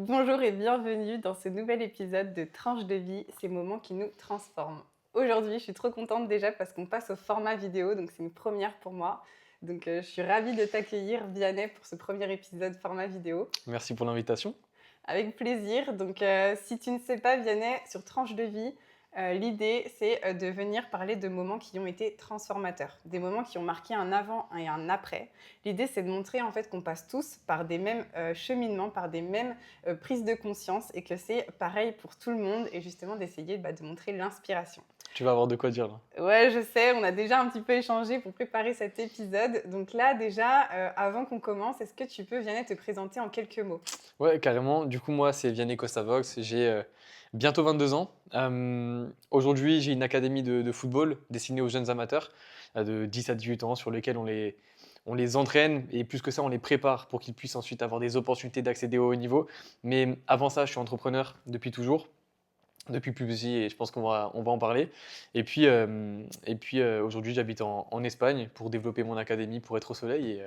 Bonjour et bienvenue dans ce nouvel épisode de Tranche de vie, ces moments qui nous transforment. Aujourd'hui, je suis trop contente déjà parce qu'on passe au format vidéo, donc c'est une première pour moi. Donc je suis ravie de t'accueillir, Vianney, pour ce premier épisode format vidéo. Merci pour l'invitation. Avec plaisir. Donc si tu ne sais pas, Vianney, sur Tranche de vie, l'idée c'est de venir parler de moments qui ont été transformateurs, des moments qui ont marqué un avant et un après. L'idée c'est de montrer en fait qu'on passe tous par des mêmes cheminements, par des mêmes prises de conscience et que c'est pareil pour tout le monde et justement d'essayer de montrer l'inspiration. Tu vas avoir de quoi dire là. Ouais, je sais, on a déjà un petit peu échangé pour préparer cet épisode. Donc là déjà, avant qu'on commence, est-ce que tu peux, Vianney, te présenter en quelques mots? Ouais, carrément. Du coup, moi, c'est Vianney Costavox. J'ai bientôt 22 ans. Aujourd'hui, j'ai une académie de football destinée aux jeunes amateurs de 10 à 18 ans sur lesquels on les entraîne et plus que ça, on les prépare pour qu'ils puissent ensuite avoir des opportunités d'accéder au haut niveau. Mais avant ça, je suis entrepreneur depuis toujours. Depuis plus petit et je pense qu'on va en parler. Et puis, aujourd'hui, j'habite en Espagne pour développer mon académie, pour être au soleil.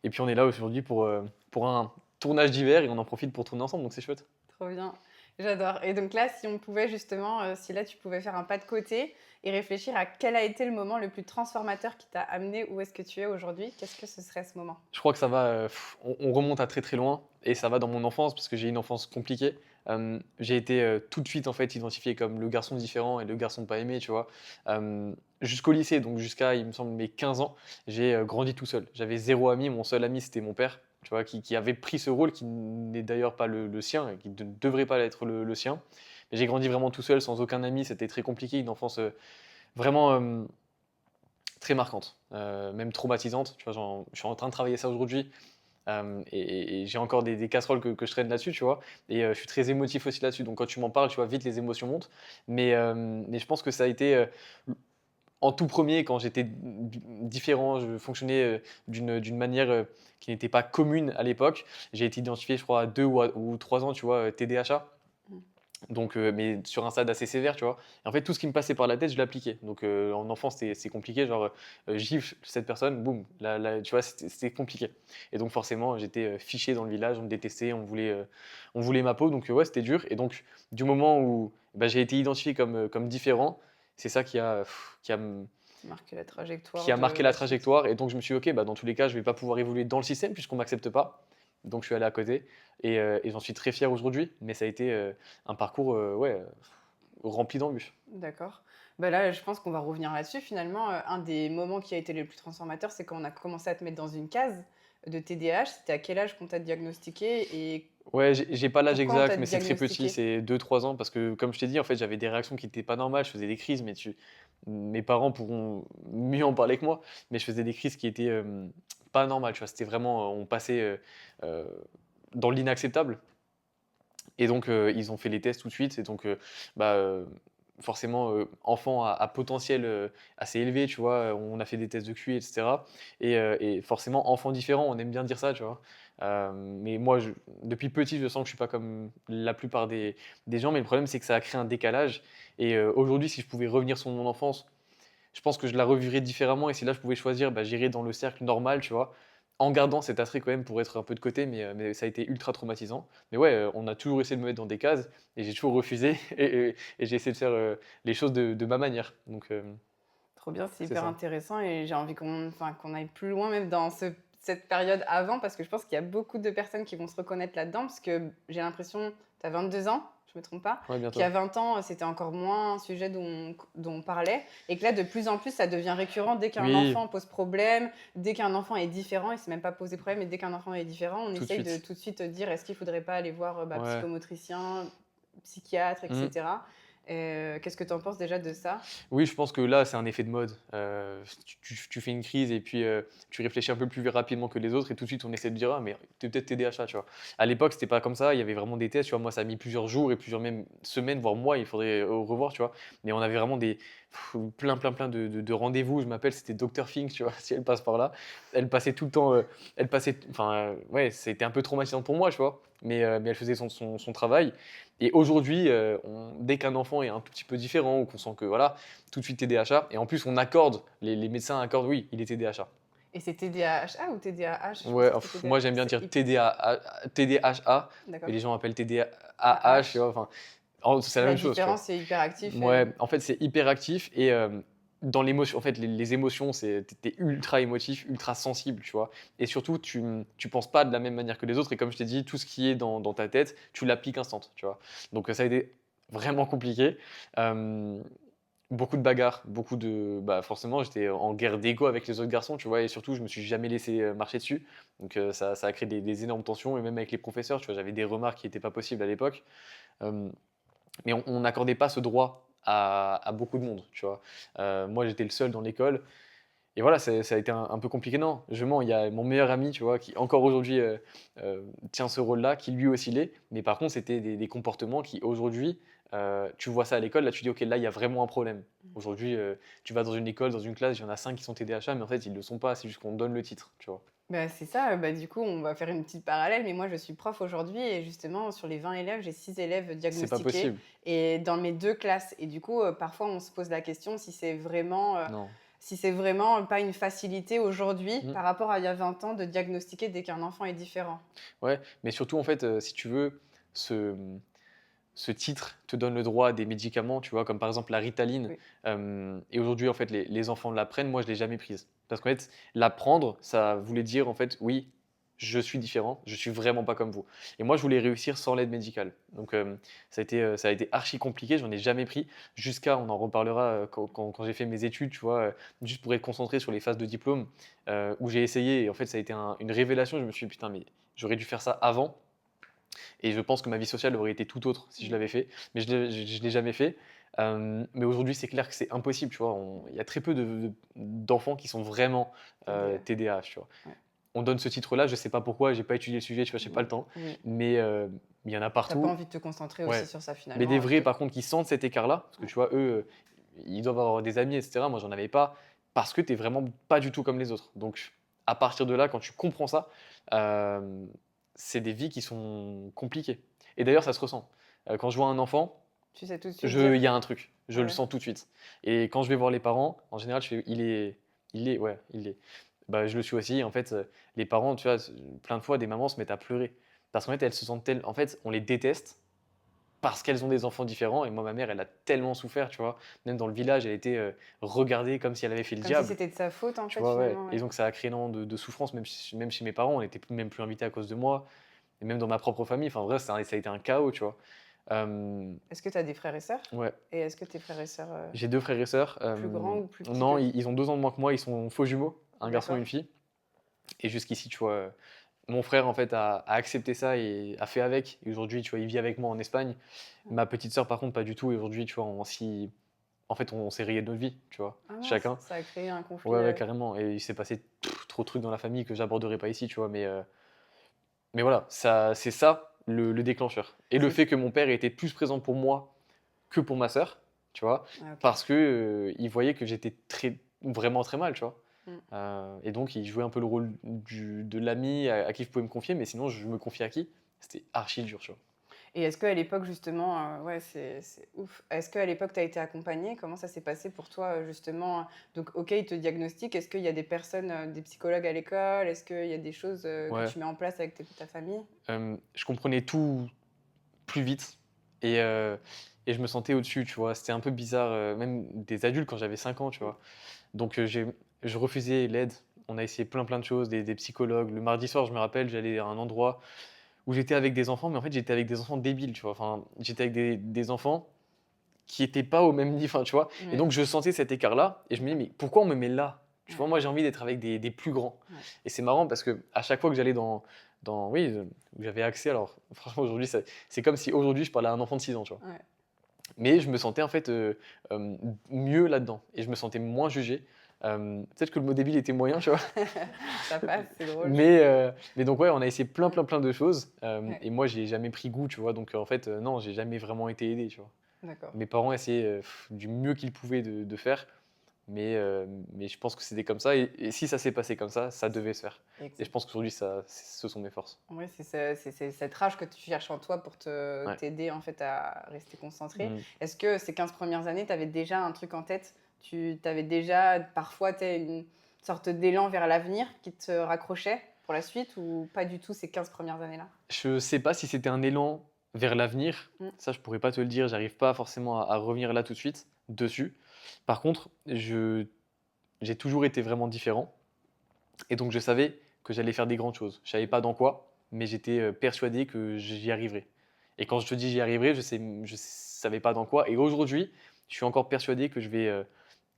Et puis, on est là aujourd'hui pour un tournage d'hiver et on en profite pour tourner ensemble, donc c'est chouette. Trop bien, j'adore. Et donc là, si on pouvait justement, si là tu pouvais faire un pas de côté et réfléchir à quel a été le moment le plus transformateur qui t'a amené où est-ce que tu es aujourd'hui, qu'est-ce que ce serait ce moment? Je crois que ça va, on remonte à très très loin et ça va dans mon enfance parce que j'ai une enfance compliquée. J'ai été tout de suite en fait identifié comme le garçon différent et le garçon pas aimé, tu vois. Jusqu'au lycée, donc jusqu'à, il me semble, mes 15 ans, j'ai grandi tout seul. J'avais zéro ami, mon seul ami c'était mon père, tu vois, qui avait pris ce rôle, qui n'est d'ailleurs pas le sien et qui ne devrait pas être le sien. Mais j'ai grandi vraiment tout seul, sans aucun ami, c'était très compliqué, une enfance vraiment très marquante, même traumatisante. Tu vois, je suis en train de travailler ça aujourd'hui. Et j'ai encore des casseroles que je traîne là-dessus, tu vois. Et je suis très émotif aussi là-dessus. Donc quand tu m'en parles, tu vois, vite les émotions montent. Mais je pense que ça a été en tout premier, quand j'étais différent, je fonctionnais d'une manière qui n'était pas commune à l'époque. J'ai été identifié, je crois, à 2 ou 3 ans, tu vois, TDAH. Mmh. Donc, mais sur un stade assez sévère, tu vois. Et en fait, tout ce qui me passait par la tête, je l'appliquais. Donc, en enfance, c'est compliqué. Genre, gifle cette personne, boum, tu vois, c'était compliqué. Et donc, forcément, j'étais fiché dans le village, on me détestait, on voulait ma peau. Donc, ouais, c'était dur. Et donc, du moment où bah, j'ai été identifié comme différent, c'est ça Marquer la trajectoire qui a de marqué la la suite. trajectoire. Et donc, je me suis dit, OK, bah, dans tous les cas, je ne vais pas pouvoir évoluer dans le système puisqu'on ne m'accepte pas. Donc, je suis allé à côté et j'en suis très fier aujourd'hui. Mais ça a été un parcours ouais, rempli d'embûches. D'accord. Bah là, je pense qu'on va revenir là-dessus finalement, un des moments qui a été le plus transformateur, c'est quand on a commencé à te mettre dans une case de TDAH. C'était à quel âge qu'on t'a diagnostiqué et Ouais, j'ai pas l'âge pourquoi on t'a exact, mais c'est très petit, diagnostiqué? c'est 2 3 ans parce que comme je t'ai dit, en fait, j'avais des réactions qui étaient pas normales, je faisais des crises, mes parents pourront mieux en parler que moi, mais je faisais des crises qui étaient, pas normales, tu vois? C'était vraiment, on passait, heu, dans l'inacceptable. Et donc, ils ont fait les tests tout de suite et donc, bah, forcément, enfant à potentiel, assez élevé, tu vois? On a fait des tests de QI et cetera et forcément enfant différent, on aime bien dire ça, tu vois? Mais moi depuis petit, je sens que je suis pas comme la plupart des gens, mais le problème, c'est que ça a créé un décalage et aujourd'hui, si je pouvais revenir sur mon enfance, je pense que je la revivrais différemment et si là je pouvais choisir, bah, j'irais dans le cercle normal, tu vois? En gardant cet attrait quand même pour être un peu de côté, mais ça a été ultra traumatisant. Mais ouais, on a toujours essayé de me mettre dans des cases et j'ai toujours refusé et j'ai essayé de faire, les choses de ma manière. Donc, Trop bien, c'est c'est hyper ça. intéressant et j'ai envie qu'on aille plus loin même dans cette période avant parce que je pense qu'il y a beaucoup de personnes qui vont se reconnaître là-dedans parce que j'ai l'impression, tu as 22 ans, je me trompe pas, Ouais, qu'à bientôt. 20 ans, c'était encore moins un sujet dont on parlait et que là, de plus en plus, ça devient récurrent dès qu'un Oui, enfant pose problème, dès qu'un enfant est différent, il ne s'est même pas posé problème, mais dès qu'un enfant est différent, on tout de essaye de suite. tout de suite dire est-ce qu'il ne faudrait pas aller voir Ouais. psychomotricien, psychiatre, Mmh. etc. Qu'est-ce que tu en penses déjà de ça? Oui, je pense que là, c'est un effet de mode. Tu fais une crise et puis, tu réfléchis un peu plus rapidement que les autres et tout de suite, on essaie de dire: «Ah mais tu es peut-être TDAH», tu vois? À l'époque, c'était pas comme ça, il y avait vraiment des tests, tu vois? Moi, ça a mis plusieurs jours et plusieurs même semaines, voire mois, il faudrait, revoir, tu vois? Mais on avait vraiment plein de rendez-vous. Je m'appelle, c'était Docteur Fink, tu vois? Si elle passe par là. Elle passait tout le temps, elle passait enfin, ouais, c'était un peu traumatisant pour moi, tu vois? Mais elle faisait son travail et aujourd'hui, dès qu'un enfant est un tout petit peu différent ou qu'on sent que voilà, tout de suite TDAH et en plus on accorde, les médecins accordent, oui, il est TDAH. Et c'est TDAH ou TDAH? Je Ouais, pensais que c'était moi TDAH. j'aime bien C'est dire TDAH, mais d'accord. les gens appellent TDAH, tu AH. vois, enfin, c'est la La même chose, tu vois. différence, c'est hyperactif et Ouais, en fait, c'est hyper actif et dans l'émotion, en fait, les émotions, tu ultra émotif, ultra sensible, tu vois. Et surtout, tu penses pas de la même manière que les autres. Et comme je t'ai dit, tout ce qui est dans ta tête, tu l'appliques instant, tu vois. Donc ça a été vraiment compliqué. Euh, Beaucoup de bagarres, bah, forcément, j'étais en guerre d'ego avec les autres garçons, tu vois. Et surtout, je me suis jamais laissé marcher dessus. Donc ça a créé des énormes tensions. Et même avec les professeurs, tu vois, j'avais des remarques qui n'étaient pas possibles à l'époque. Euh, mais on n'accordait pas ce droit à beaucoup de monde, tu vois. Moi, j'étais le seul dans l'école. Et voilà, ça a été un peu compliqué. Non, je mens, il y a mon meilleur ami, tu vois, qui encore aujourd'hui tient ce rôle-là, qui lui aussi l'est. Mais par contre, c'était des comportements qui aujourd'hui, tu vois ça à l'école, là tu dis, ok, là il y a vraiment un problème. Aujourd'hui, tu vas dans une école, dans une classe, il y en a 5 qui sont TDAH, mais en fait, ils ne le sont pas, c'est juste qu'on donne le titre, tu vois. bah, c'est ça, bah, du coup, on va faire une petite parallèle, mais moi, je suis prof aujourd'hui et justement, sur les 20 élèves, j'ai 6 élèves C'est pas diagnostiqués possible. et dans mes 2 classes. Et du coup, parfois, on se pose la question Non. si c'est vraiment pas une facilité aujourd'hui Mm. par rapport à il y a 20 ans de diagnostiquer dès qu'un enfant est différent. Ouais, mais surtout, en fait, si tu veux, ce, ce titre te donne le droit à des médicaments, tu vois, comme par exemple la Ritaline. Oui. Et aujourd'hui, en fait, les enfants la prennent. Moi, je l'ai jamais prise. Parce qu'en fait, la prendre, ça voulait dire, en fait, oui, je suis différent, je suis vraiment pas comme vous. Et moi, je voulais réussir sans l'aide médicale. Donc, ça a été archi compliqué. J'en ai jamais pris. Jusqu'à, on en reparlera quand j'ai fait mes études, tu vois, juste pour être concentré sur les phases de diplôme, où j'ai essayé. Et en fait, ça a été une révélation. Je me suis dit, putain, mais j'aurais dû faire ça avant. Et je pense que ma vie sociale aurait été tout autre si je Mm. l'avais fait, mais je l'ai jamais fait. Mais aujourd'hui, c'est clair que c'est impossible, tu vois. Il y a très peu d'enfants qui sont vraiment TDA. TDAH, tu vois. Ouais. On donne ce titre-là, je sais pas pourquoi, j'ai pas étudié le sujet, tu vois, j'ai pas le temps, Oui. mais il y en a T'as pas partout. envie de te concentrer aussi Ouais. sur ça Mais des finalement. vrais, par contre, qui sentent cet écart-là, parce que Ouais. tu vois, eux, ils doivent avoir des amis, etc. Moi, j'en avais pas, parce que tu es vraiment pas du tout comme les autres. Donc, à partir de là, quand tu comprends ça, euh, c'est des vies qui sont compliquées. Et d'ailleurs, ça se ressent. Quand je vois un enfant, Tu sais tout de suite dire. il y a un truc, je le Ouais. sens tout de suite. Et quand je vais voir les parents, en général, je fais, ouais, il est. Bah, je le suis aussi. En fait, les parents, tu vois, plein de fois, des mamans se mettent à pleurer. Parce qu'en fait, elles se sentent telles. En fait, on les déteste parce qu'elles ont des enfants différents. Et moi, ma mère, elle a tellement souffert, tu vois. Même dans le village, elle était regardée comme si elle avait fait le Comme si diable, c'était de sa faute en tu fait vois, ouais. finalement. Et Ouais. donc, ça a créé énormément de souffrance, même chez mes parents. On n'était même plus invités à cause de moi. Et même dans ma propre famille. Enfin, en vrai, ça a été un chaos, tu vois. Est-ce que tu as des frères et sœurs? Ouais. Et est-ce que tes frères et sœurs J'ai deux frères et sœurs. plus grands ou plus petits que Non, toi? ils ont 2 ans de moins que moi. Ils sont faux jumeaux, un garçon et D'accord. une fille. Et jusqu'ici, tu vois, mon frère, en fait, a accepté ça et a fait avec. Et aujourd'hui, tu vois, il vit avec moi en Espagne. Ouais. Ma petite sœur, par contre, pas du tout. Et aujourd'hui, tu vois, en fait, on s'est rayé de notre vie, tu vois, Ah mince, chacun. ça a créé un conflit. Ouais, ouais, carrément. Et il s'est passé trop de trucs dans la famille que j'aborderai pas ici, tu vois. Mais voilà, c'est ça le déclencheur. Et le C'est... fait que mon père ait été plus présent pour moi que pour ma sœur, tu vois, Ah, ok. parce que il voyait que j'étais vraiment très mal, tu vois. Mm. Et donc, il jouait un peu le rôle de l'ami à qui je pouvais me confier, mais sinon, je me confiais à qui? C'était archi dur, tu vois. Et est-ce qu'à l'époque, justement, ouais, c'est ouf. Est-ce qu'à l'époque, tu as été accompagnée? Comment ça s'est passé pour toi, justement? Donc, ok, ils te diagnostiquent. Est-ce qu'il y a des personnes, des psychologues à l'école? Est-ce qu'il y a des choses que Ouais. tu mets en place avec ta famille? Je comprenais tout plus vite et, euh, et je me sentais au-dessus, tu vois. C'était un peu bizarre, même des adultes quand j'avais 5 ans, tu Mm. vois. Donc, je refusais l'aide. On a essayé plein de choses, des psychologues. Le mardi soir, je me rappelle, j'allais à un endroit où j'étais avec des enfants, mais en fait, j'étais avec des enfants débiles, tu vois. Enfin, j'étais avec des enfants qui n'étaient pas au même niveau, enfin, tu vois. Et Ouais, donc, je sentais cet écart-là, et je me dis, mais pourquoi on me met là? Tu vois, ouais, moi, j'ai envie d'être avec des plus grands. ouais. Et c'est marrant parce que à chaque fois que j'allais oui, où j'avais accès, alors franchement, aujourd'hui, c'est comme si aujourd'hui, je parlais à un enfant de 6 ans, tu vois. Ouais. Mais je me sentais en fait mieux là-dedans, et je me sentais moins jugé. Peut-être que le mot débile était moyen, tu vois. Ça passe, c'est drôle. Mais donc ouais, on a essayé Ouais, plein de choses. ouais, Et moi, j'ai jamais pris goût, tu vois. Donc en fait, non, j'ai jamais vraiment été aidé, tu vois. d'accord. Mes parents essayaient du mieux qu'ils pouvaient de faire. Mais je pense que c'était comme ça. Et si ça s'est passé comme ça devait se faire. Et je Exact. pense qu'aujourd'hui, ce sont mes forces. Ouais, c'est cette rage que tu cherches en toi pour Ouais. t'aider en fait à rester concentré. Mm. Est-ce que ces 15 premières années, tu avais déjà un truc en tête? Tu avais déjà parfois sorte d'élan vers l'avenir qui te raccrochait pour la suite ou pas du tout ces 15 premières années-là? Je sais pas si c'était un élan vers l'avenir, Mmh. ça je pourrais pas te le dire, j'arrive pas forcément à revenir là tout de suite dessus. Par contre, j'ai toujours été vraiment différent et donc je savais que j'allais faire des grandes choses. Je savais pas dans quoi, mais j'étais, persuadé que j'y arriverais et quand je te dis j'y arriverai, je savais pas dans quoi et aujourd'hui, je suis encore persuadé que je vais,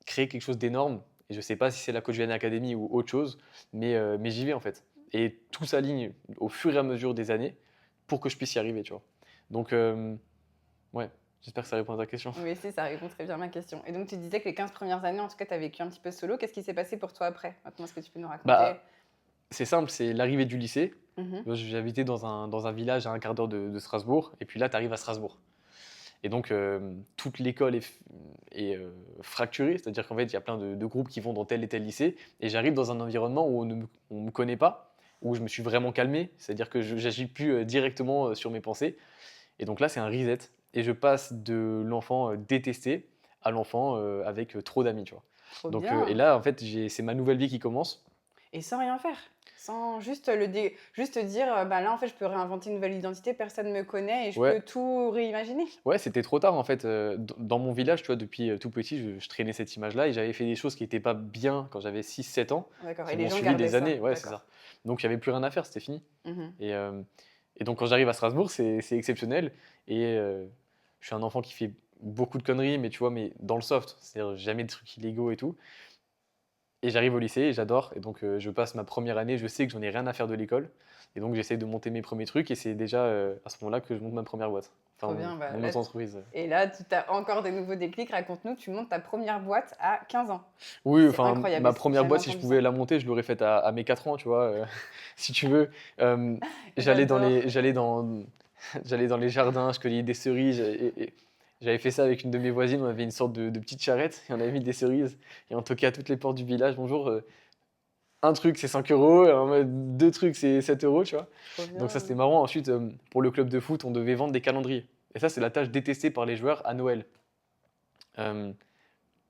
créer quelque chose d'énorme et je sais pas si c'est la Coach Vianney Academy ou autre chose, mais j'y vais en fait et tout s'aligne au fur et à mesure des années pour que je puisse y arriver, tu vois? Donc ouais, j'espère que ça répond à ta question. Oui, si, ça répond très bien à ma question. Et donc, tu disais que les 15 premières années, en tout cas, tu as vécu un petit peu solo. Qu'est-ce qui s'est passé pour toi après? Maintenant, est-ce que tu peux nous raconter? Bah, c'est simple, c'est l'arrivée du lycée. Mhm. Moi, j'habitais dans un village à un quart d'heure de Strasbourg et puis là, tu arrives à Strasbourg et donc toute l'école est fracturée, c'est-à-dire qu'en fait, il y a plein de groupes qui vont dans tel et tel lycée et j'arrive dans un environnement où on me connaît pas, où je me suis vraiment calmé, c'est-à-dire que je n'agis plus directement sur mes pensées et donc là, c'est un reset et je passe de l'enfant détesté à l'enfant avec trop d'amis, tu vois? Trop Donc et bien. là, en fait, c'est ma nouvelle vie qui commence. Et sans rien faire. Sans juste, juste dire, bah là, en fait, je peux réinventer une nouvelle identité, personne ne me connaît et je Ouais, peux tout réimaginer. ouais, c'était trop tard en fait. Dans mon village, tu vois, depuis tout petit, je traînais cette image-là et j'avais fait des choses qui n'étaient pas bien quand j'avais 6, 7 ans, D'accord. Et qui les m'ont gens suivi gardaient des ça. années. Ouais, c'est D'accord. ça. Donc il n'y avait plus rien à faire, c'était fini. Mhm. Et, euh, et donc quand j'arrive à Strasbourg, c'est exceptionnel. Et je suis un enfant qui fait beaucoup de conneries, mais tu vois, mais dans le soft, c'est-à-dire jamais de trucs illégaux et tout. Et j'arrive au lycée et j'adore. Et donc, je passe ma première année, je sais que j'en ai rien à faire de l'école. Et donc, j'essaie de monter mes premiers trucs. Et c'est déjà à ce moment-là que je monte ma première boîte. Enfin, Trop bien. Bah, mon là, auto-entreprise. et là, tu as encore des nouveaux déclics. Raconte-nous, tu montes ta première boîte à 15 ans. Oui, C'est enfin, incroyable. ma J'ai première jamais boîte, si je entendu ça. pouvais la monter, je l'aurais faite à mes 4 ans, tu vois. Si tu veux. Euh, j'allais dans J'adore. les, j'allais dans, j'allais dans les jardins, je cueillais des cerises. Et j'avais fait ça avec une de mes voisines. On avait une sorte de petite charrette et on avait mis des cerises. Et on toquait à toutes les portes du village. Bonjour, un truc c'est 5 euros, deux trucs c'est 7 euros, tu vois. Trop Donc ça c'était bien. marrant. Ensuite, pour le club de foot, on devait vendre des calendriers. Et ça, c'est la tâche détestée par les joueurs à Noël. Euh,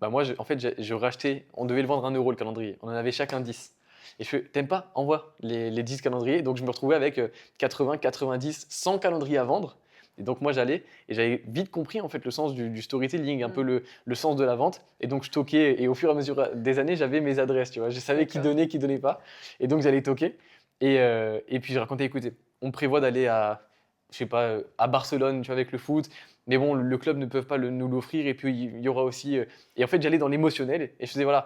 Bah moi, en fait, je rachetais, on devait le vendre 1 euro le calendrier. On en avait chacun 10. Et je fais, t'aimes pas? Envoie les 10 calendriers. Donc je me retrouvais avec 80, 90, 100 calendriers à vendre. Et donc moi j'allais et j'avais vite compris en fait le sens du storytelling, un peu Mm. le sens de la vente. Et donc je toquais et au fur et à mesure des années j'avais mes adresses, tu vois. Je savais D'accord. qui donnait pas. Et donc j'allais toquer. Et puis je racontais, écoutez, on prévoit d'aller à, je sais pas, à Barcelone, tu vois, avec le foot. Mais bon, le club ne peut pas nous l'offrir. Et puis il y aura aussi et en fait, j'allais dans l'émotionnel et je faisais voilà,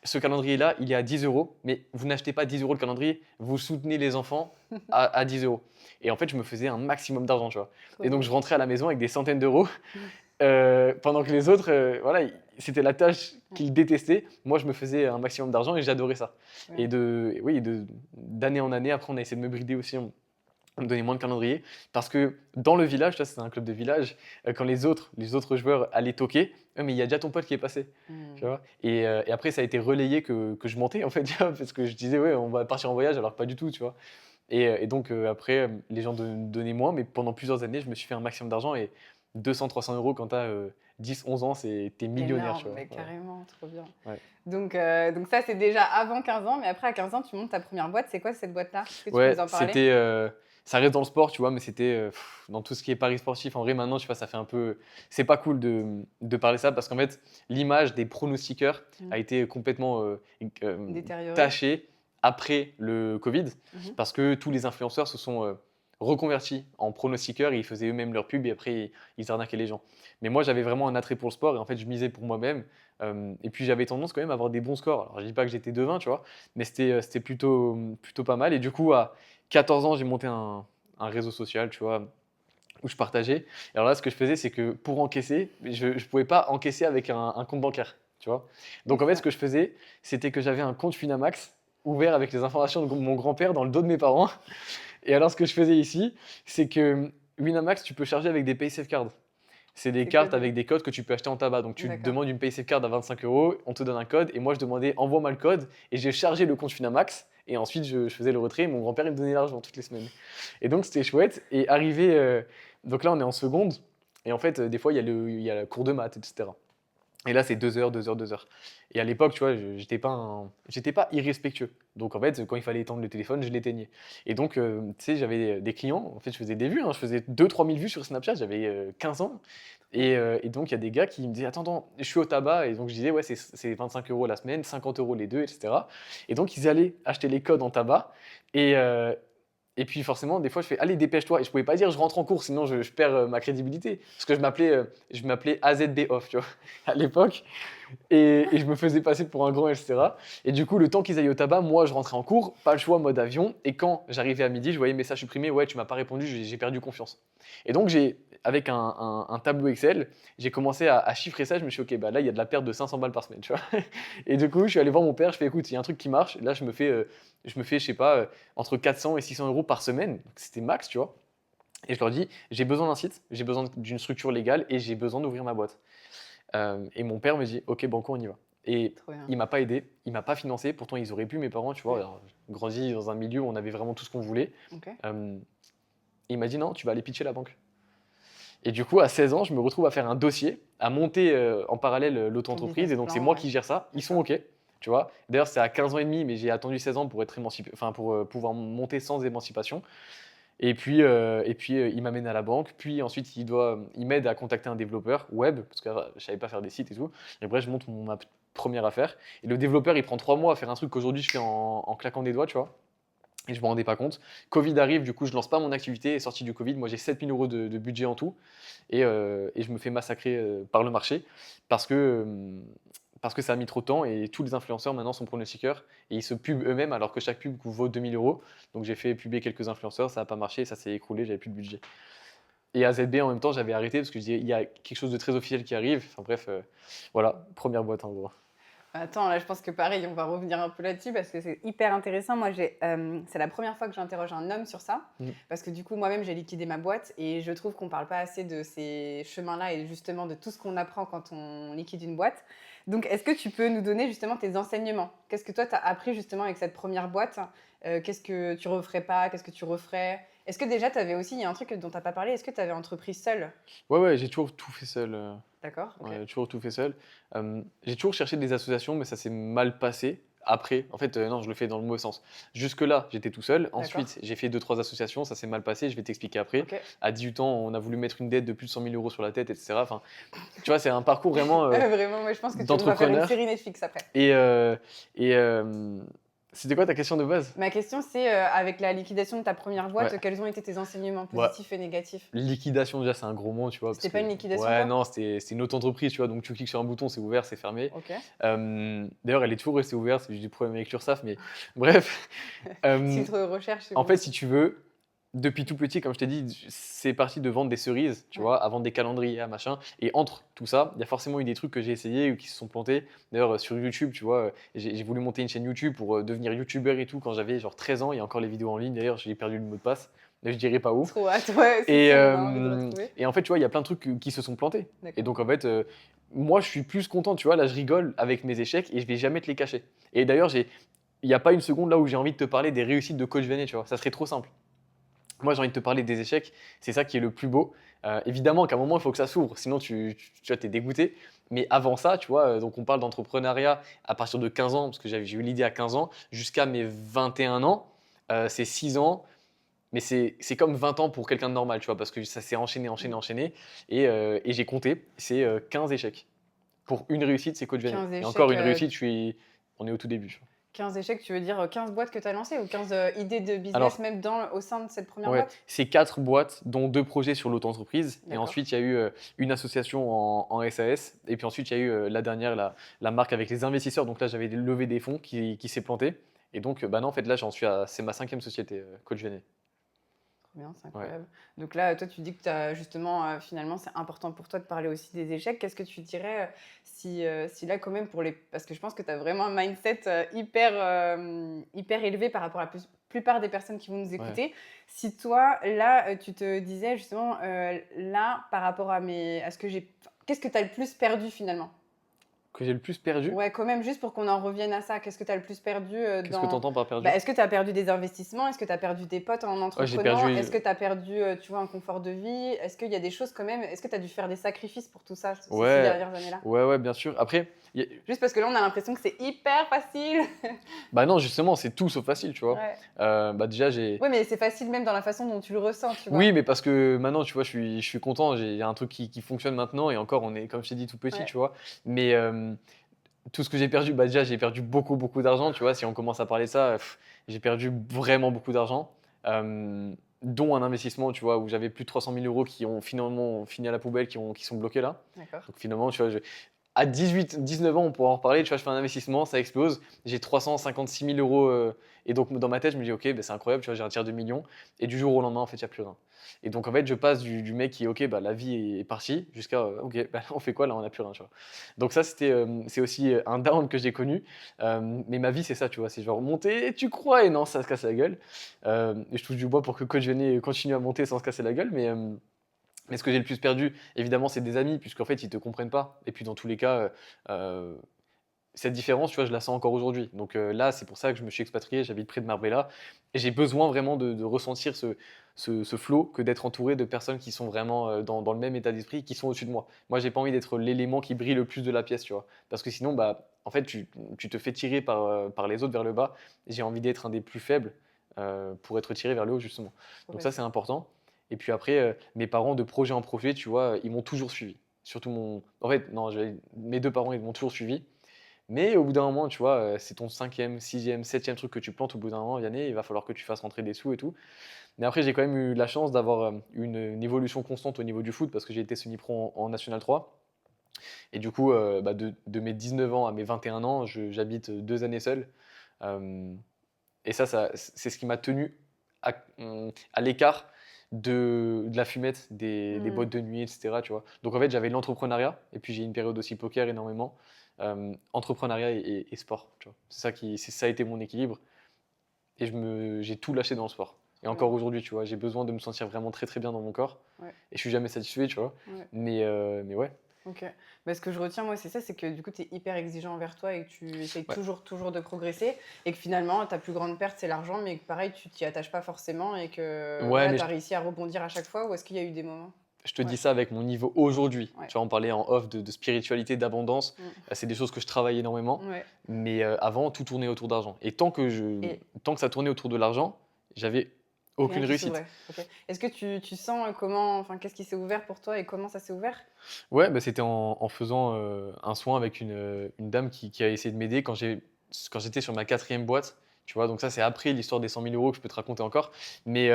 ce calendrier-là, il est à 10 euros, mais vous n'achetez pas 10 euros le calendrier, vous soutenez les enfants à 10 euros. Et en fait, je me faisais un maximum d'argent, tu vois. Trop Et donc, bien. je rentrais à la maison avec des centaines d'euros, pendant que les autres, voilà, c'était la tâche qu'ils détestaient. Moi, je me faisais un maximum d'argent et j'adorais ça. Ouais. Et oui, d'année en année, après, on a essayé de me brider aussi. On me donnait moins de calendrier parce que dans le village, ça c'est un club de village, quand les autres joueurs allaient toquer, mais il y a déjà ton pote qui est passé, tu Mm. vois. Et après ça a été relayé que je mentais en fait, tu vois, parce que je disais ouais on va partir en voyage alors que pas du tout, tu vois. Et donc après les gens donnaient moins, mais pendant plusieurs années je me suis fait un maximum d'argent et 200, 300 euros quand tu as 10, 11 ans, t'es millionnaire, tu Énorme, vois. mais carrément, trop bien. Ouais. Donc ça, c'est déjà avant 15 ans, mais après, à 15 ans, tu montes ta première boîte. C'est quoi cette boîte-là? Est-ce que tu peux Ouais, nous en parler? c'était. Ça reste dans le sport, tu vois, mais c'était dans tout ce qui est paris sportif. En vrai, maintenant, tu vois, ça fait un peu. C'est pas cool de parler ça parce qu'en fait, l'image des pronostiqueurs Mm. a été complètement Détériorée. tachée après le Covid Mhm. parce que tous les influenceurs se sont reconvertis en pronostiqueurs et ils faisaient eux-mêmes leur pub et après, ils arnaquaient les gens. Mais moi, j'avais vraiment un attrait pour le sport et en fait, je misais pour moi-même. Et puis, j'avais tendance quand même à avoir des bons scores. Alors, je dis pas que j'étais devin, tu vois, mais c'était plutôt pas mal. Et du coup, à 14 ans, j'ai monté un réseau social, tu vois, où je partageais. Et alors là, ce que je faisais, c'est que pour encaisser, je ne pouvais pas encaisser avec un compte bancaire, tu vois. Et Donc en fait, ce ça, que je faisais, c'était que j'avais un compte Winamax ouvert avec les informations de mon grand-père dans le dos de mes parents. Et alors, ce que je faisais ici, c'est que Winamax, tu peux charger avec des PaySafe Cards. C'est des c'est quoi cartes de... avec des codes que tu peux acheter en tabac. Donc tu D'accord. demandes une PaySafe Card à 25 euros, on te donne un code, et moi je demandais envoie-moi le code, et j'ai chargé le compte Winamax, et ensuite je faisais le retrait, et mon grand-père il me donnait l'argent toutes les semaines. Et donc c'était chouette, et arrivé, donc là on est en seconde, et en fait des fois il y a le cours de maths, etc. Et là, c'est 2 heures, 2 heures, 2 heures. Et à l'époque, tu vois, j'étais pas irrespectueux. Donc en fait, quand il fallait éteindre le téléphone, je l'éteignais. Et donc, tu sais, j'avais des clients, en fait, je faisais des vues, hein, je faisais 2 000 3 000 vues sur Snapchat, j'avais 15 ans. Et donc, il y a des gars qui me disaient, attends, attends, je suis au tabac. Et donc, je disais, ouais, c'est 25 euros la semaine, 50 euros les deux, etc. Et donc, ils allaient acheter les codes en tabac. Et, et puis forcément, des fois, je fais allez, dépêche-toi. Et je pouvais pas dire je rentre en cours, sinon je perds ma crédibilité. Parce que je m'appelais AZB off, tu vois, à l'époque. Et je me faisais passer pour un grand, etc. Et du coup, le temps qu'ils aillent au tabac, moi, je rentrais en cours, pas le choix, mode avion. Et quand j'arrivais à midi, je voyais message supprimé, ouais, tu m'as pas répondu, j'ai perdu confiance. Et donc, avec un tableau Excel, j'ai commencé à chiffrer ça. Je me suis dit, ok, bah là, il y a de la perte de 500 balles par semaine, tu vois. Et du coup, je suis allé voir mon père, je fais, écoute, il y a un truc qui marche. Là, je sais pas, entre 400 et 600 euros par semaine. Donc, c'était max, tu vois. Et je leur dis, j'ai besoin d'un site, j'ai besoin d'une structure légale et j'ai besoin d'ouvrir ma boîte. Et mon père me dit, ok, banco, on y va. Et Trop bien. il m'a pas aidé, il m'a pas financé. Pourtant, ils auraient pu, mes parents, tu vois. Ouais. Alors, j'ai grandi dans un milieu où on avait vraiment tout ce qu'on voulait. Ok. Euh, il m'a dit, non, tu vas aller pitcher la banque. Et du coup, à 16 ans, je me retrouve à faire un dossier, à monter en parallèle Ton l'auto-entreprise. business Et donc, c'est plan, moi ouais. qui gère ça. Ils sont D'accord. OK, tu vois. D'ailleurs, c'est à 15 ans et demi, mais j'ai attendu 16 ans pour être émancipé, enfin, pour pouvoir monter sans émancipation. Et puis, il m'amène à la banque. Puis ensuite, il m'aide à contacter un développeur web, parce que je savais pas faire des sites et tout. Et bref, je monte ma première affaire. Et le développeur, il prend 3 mois à faire un truc qu'aujourd'hui, je fais en claquant des doigts, tu vois. Et je me rendais pas compte. Covid arrive, du coup, je lance pas mon activité. Et sorti du Covid, moi, j'ai 7 000 € de budget en tout. Et je me fais massacrer par le marché parce que, euh, parce que ça a mis trop de temps et tous les influenceurs maintenant sont pronostiqueurs et ils se pubent eux-mêmes alors que chaque pub vaut 2 000 €. Donc j'ai fait publier quelques influenceurs, ça n'a pas marché, ça s'est écroulé, j'avais plus de budget. Et AZB en même temps, j'avais arrêté parce que je disais il y a quelque chose de très officiel qui arrive. Enfin bref, voilà, première boîte en gros. Attends, là, je pense que pareil, on va revenir un peu là-dessus parce que c'est hyper intéressant. Moi, c'est la première fois que j'interroge un homme sur ça Mhm. parce que du coup, moi-même, j'ai liquidé ma boîte et je trouve qu'on parle pas assez de ces chemins-là et justement de tout ce qu'on apprend quand on liquide une boîte. Donc, est-ce que tu peux nous donner justement tes enseignements? Qu'est-ce que toi, tu as appris justement avec cette première boîte? Qu'est-ce que tu referais pas? Qu'est-ce que tu referais? Est-ce que déjà, tu avais aussi, il y a un truc dont tu n'as pas parlé, est-ce que tu avais entrepris seul? Ouais, ouais, j'ai toujours tout fait seul. D'accord, ok. Ouais, toujours tout fait seul. J'ai toujours cherché des associations, mais ça s'est mal passé. Après, en fait, non, je le fais dans le mauvais sens. Jusque-là, j'étais tout seul. D'accord, Ensuite, j'ai fait 2 3 associations, ça s'est mal passé. Je vais t'expliquer après. ok. À 18 ans, on a voulu mettre une dette de plus de 100 000 € sur la tête, etc. Enfin, tu vois, c'est un parcours vraiment Vraiment, moi, je pense que on va faire une d'entrepreneur. série Netflix après. Et c'était quoi ta question de base? Ma question, c'est avec la liquidation de ta première Ouais. boîte, quels ont été tes enseignements Ouais. positifs et négatifs? Liquidation, déjà, c'est un gros mot, tu vois. C'était Parce pas que, une liquidation, ouais, toi? non, c'était une auto-entreprise, tu vois. Donc, tu cliques sur un bouton, c'est ouvert, c'est fermé. Ok. D'ailleurs, elle est toujours restée ouverte, j'ai eu des problèmes avec l'URSSAF, mais bref. Euh, Filtre de recherche, c'est En bon. fait, si tu veux, depuis tout petit, comme je t'ai dit, c'est parti de vendre des cerises, tu Ouais. vois, à vendre des calendriers, machin. Et entre tout ça, il y a forcément eu des trucs que j'ai essayé ou qui se sont plantés. D'ailleurs, sur YouTube, tu vois, j'ai voulu monter une chaîne YouTube pour devenir YouTuber et tout quand j'avais genre 13 ans. Il y a encore les vidéos en ligne. D'ailleurs, j'ai perdu le mot de passe, mais je dirai pas où. Trop hâte, ouais, si, Et, si, on a envie de euh, retrouver. et en fait, tu vois, il y a plein de trucs qui se sont plantés. Et D'accord. donc, en fait, moi, je suis plus content, tu vois. Là, je rigole avec mes échecs et je vais jamais te les cacher. Et d'ailleurs, il n'y a pas une seconde là où j'ai envie de te parler des réussites de Coach Vianney, tu vois. Ça serait trop simple. Moi, j'ai envie de te parler des échecs. C'est ça qui est le plus beau. Évidemment qu'à un moment, il faut que ça s'ouvre. Sinon, tu vois, t'es dégoûté. Mais avant ça, tu vois, donc on parle d'entrepreneuriat à partir de 15 ans, parce que j'ai eu l'idée à 15 ans, jusqu'à mes 21 ans. C'est 6 ans. Mais c'est comme 20 ans pour quelqu'un de normal, tu vois, parce que ça s'est enchaîné, enchaîné, Mm. enchaîné. Et j'ai compté, c'est 15 échecs. Pour une réussite, c'est Coach Vianney. 15 Et encore échecs, une réussite, on est au tout début. Tu vois. 15 échecs, tu veux dire 15 boîtes que tu as lancées ou 15 idées de business Alors, même au sein de cette première ouais, boîte? c'est 4 boîtes, dont 2 projets sur l'auto-entreprise. Et D'accord. ensuite, il y a eu une association en SAS. Et puis ensuite, il y a eu la dernière, la marque avec les investisseurs. Donc là, j'avais levé des fonds qui s'est planté. Et donc, bah non, en fait, là, c'est ma 5e société, Coach Vianney. Trop bien, c'est Ouais. incroyable. Donc là, toi, tu dis que justement, finalement, c'est important pour toi de parler aussi des échecs. Qu'est-ce que tu dirais si là, quand même, parce que je pense que tu as vraiment un mindset hyper élevé par rapport à la plupart des personnes qui vont nous Ouais. écouter. Si toi, là, tu te disais justement, là, par rapport à ce que j'ai... Qu'est-ce que tu as le plus perdu finalement? Que j'ai le plus perdu? Ouais, quand même, juste pour qu'on en revienne à ça. Qu'est-ce que tu as le plus perdu Qu'est-ce que tu dans... entends par perdu? Bah, est-ce que tu as perdu des investissements? Est-ce que tu as perdu des potes en Ouais, j'ai entreprenant? perdu. Est-ce que tu as perdu, tu vois, un confort de vie? Est-ce qu'il y a des choses quand même... Est-ce que tu as dû faire des sacrifices pour tout ça, ces 6 Ouais, dernières années-là? ouais, bien sûr. Après, Juste parce que là, on a l'impression que c'est hyper facile. bah non, justement, c'est tout sauf facile, tu vois. Ouais. Bah déjà, j'ai. Ouais, mais c'est facile même dans la façon dont tu le ressens, tu Oui, vois? mais parce que maintenant, tu vois, je suis content. Il y a un truc qui fonctionne maintenant, et encore, on est, comme je t'ai dit, tout petit, Ouais. tu vois. Mais tout ce que j'ai perdu, bah déjà, j'ai perdu beaucoup, beaucoup d'argent, tu vois. Si on commence à parler de ça, j'ai perdu vraiment beaucoup d'argent, dont un investissement, tu vois, où j'avais plus de 300 000 euros qui ont finalement fini à la poubelle, qui sont bloqués là. D'accord. Donc finalement, tu vois, à 18, 19 ans, on pourra en reparler. Tu vois, je fais un investissement, ça explose. J'ai 356 000 euros. Et donc, dans ma tête, je me dis, OK, bah, c'est incroyable, tu vois, j'ai un tiers de million. Et du jour au lendemain, en fait, il n'y a plus rien. Et donc, en fait, je passe du mec qui, OK, bah, la vie est partie, jusqu'à, OK, bah, là, on fait quoi? Là, on n'a plus rien, tu vois. Donc, ça, c'est aussi un down que j'ai connu. Mais ma vie, c'est ça, tu vois. C'est genre monter, tu crois, et non, ça se casse la gueule. Et je touche du bois pour que Coach Vianney continue à monter sans se casser la gueule. Mais ce que j'ai le plus perdu, évidemment, c'est des amis, puisqu'en fait, ils te comprennent pas. Et puis, dans tous les cas, euh, cette différence, tu vois, je la sens encore aujourd'hui. Donc là, c'est pour ça que je me suis expatrié, j'habite près de Marbella. Et j'ai besoin vraiment de ressentir ce flow, que d'être entouré de personnes qui sont vraiment dans le même état d'esprit, qui sont au-dessus de moi. Moi, j'ai pas envie d'être l'élément qui brille le plus de la pièce, tu vois. Parce que sinon, bah, en fait, tu te fais tirer par les autres vers le bas. J'ai envie d'être un des plus faibles pour être tiré vers le haut, justement. Donc ça, c'est Progressif. important. Et puis après, mes parents, de projet en projet, tu vois, ils m'ont toujours suivi. Surtout mon. En fait, non, mes deux parents, ils m'ont toujours suivi. Mais au bout d'un moment, tu vois, c'est ton cinquième, sixième, septième truc que tu plantes. Au bout d'un moment, Vianney, il va falloir que tu fasses rentrer des sous et tout. Mais après, j'ai quand même eu la chance d'avoir une évolution constante au niveau du foot, parce que j'ai été semi-pro en National 3. Et du coup, bah, de mes 19 ans à mes 21 ans, j'habite 2 années seul. Euh, et ça, c'est ce qui m'a tenu à l'écart de la fumette, des Hmm. boîtes de nuit, etc. Tu vois. Donc en fait, j'avais l'entrepreneuriat, et puis j'ai eu une période aussi poker énormément. Entrepreneuriat et sport, tu vois. Ça a été mon équilibre, et j'ai tout lâché dans le sport. Et Trop encore bien. aujourd'hui, tu vois, j'ai besoin de me sentir vraiment très très bien dans mon corps, Ouais. et je suis jamais satisfait, tu vois. Ouais. Mais ouais. Ok. Bah, ce que je retiens, moi, c'est ça, c'est que du coup, tu es hyper exigeant envers toi et que tu essayes Ouais. toujours, toujours de progresser et que finalement, ta plus grande perte, c'est l'argent, mais que pareil, tu t'y attaches pas forcément et que Ouais, voilà, mais tu as réussi à rebondir à chaque fois ou est-ce qu'il y a eu des moments? je te Ouais, dis ça avec mon niveau aujourd'hui. ouais. Tu vois, on parlait en off de spiritualité, d'abondance. Mm. C'est des choses que je travaille énormément. Ouais. Mais avant, tout tournait autour d'argent. Et Et tant que ça tournait autour de l'argent, j'avais rien aucune qui réussite. s'ouvrait. Ok. Est-ce que tu sens comment, enfin, qu'est-ce qui s'est ouvert pour toi et comment ça s'est ouvert? Ouais, bah, c'était en faisant un soin avec une dame qui a essayé de m'aider quand j'étais sur ma quatrième boîte. Tu vois, donc ça, c'est après l'histoire des 100 000 euros que je peux te raconter encore. Mais,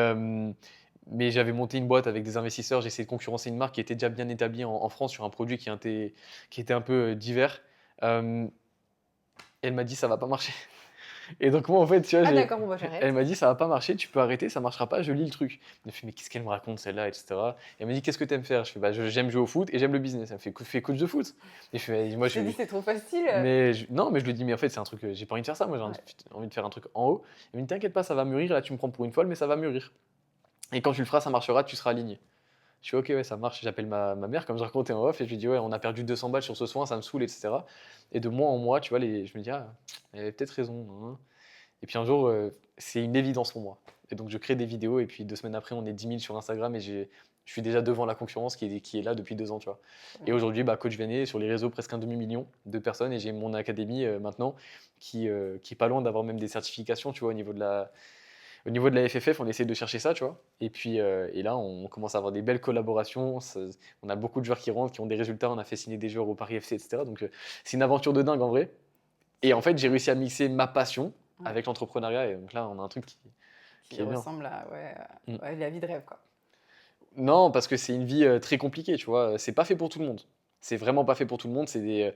mais j'avais monté une boîte avec des investisseurs. J'ai essayé de concurrencer une marque qui était déjà bien établie en France sur un produit qui était un peu divers. Euh, Elle m'a dit, ça va pas marcher. Et donc moi, en fait, tu vois, Ah d'accord, bon bah elle j'arrête. m'a dit, ça va pas marcher, tu peux arrêter, ça marchera pas, je lis le truc. Elle m'a fait, mais qu'est-ce qu'elle me raconte celle-là, etc. Et elle m'a dit, qu'est-ce que t'aimes faire? Je fais, bah, j'aime jouer au foot et j'aime le business. Elle me fait, fais coach de foot. Et je fais, moi, Tu t'es dit c'est trop facile. non, mais je lui dis, mais en fait, c'est un truc, j'ai pas envie de faire ça, moi, j'ai Ouais. envie de faire un truc en haut. Elle me dit, t'inquiète pas, ça va mûrir, là, tu me prends pour une folle, mais ça va mûrir. Et quand tu le feras, ça marchera, tu seras aligné. Je fais, ok, ouais, ça marche. J'appelle ma mère, comme je racontais en off, et je lui dis, ouais, on a perdu 200 balles sur ce soin, ça me saoule, etc. Et de mois en mois, tu vois, je me dis, ah, elle avait peut-être raison, hein. Et puis un jour, c'est une évidence pour moi. Et donc je crée des vidéos, et puis 2 semaines après, on est 10 000 sur Instagram, et je suis déjà devant la concurrence qui est là depuis 2 ans, tu vois. Trop Et bien. aujourd'hui, bah, Coach Vianney, sur les réseaux, presque un demi-million de personnes, et j'ai mon académie maintenant qui est pas loin d'avoir même des certifications, tu vois, au niveau de la FFF, on essaie de chercher ça, tu vois. Et puis et là, on commence à avoir des belles collaborations. On a beaucoup de joueurs qui rentrent, qui ont des résultats. On a fait signer des joueurs au Paris FC, etc. Donc c'est une aventure de dingue en vrai. Et en fait, j'ai réussi à mixer ma passion Ouais. avec l'entrepreneuriat. Et donc là, on a un truc Qui qui est bien. ressemble à ouais, Mm. ouais, la vie de rêve quoi. Non, parce que c'est une vie très compliquée, tu vois. C'est pas fait pour tout le monde. C'est vraiment pas fait pour tout le monde. Tu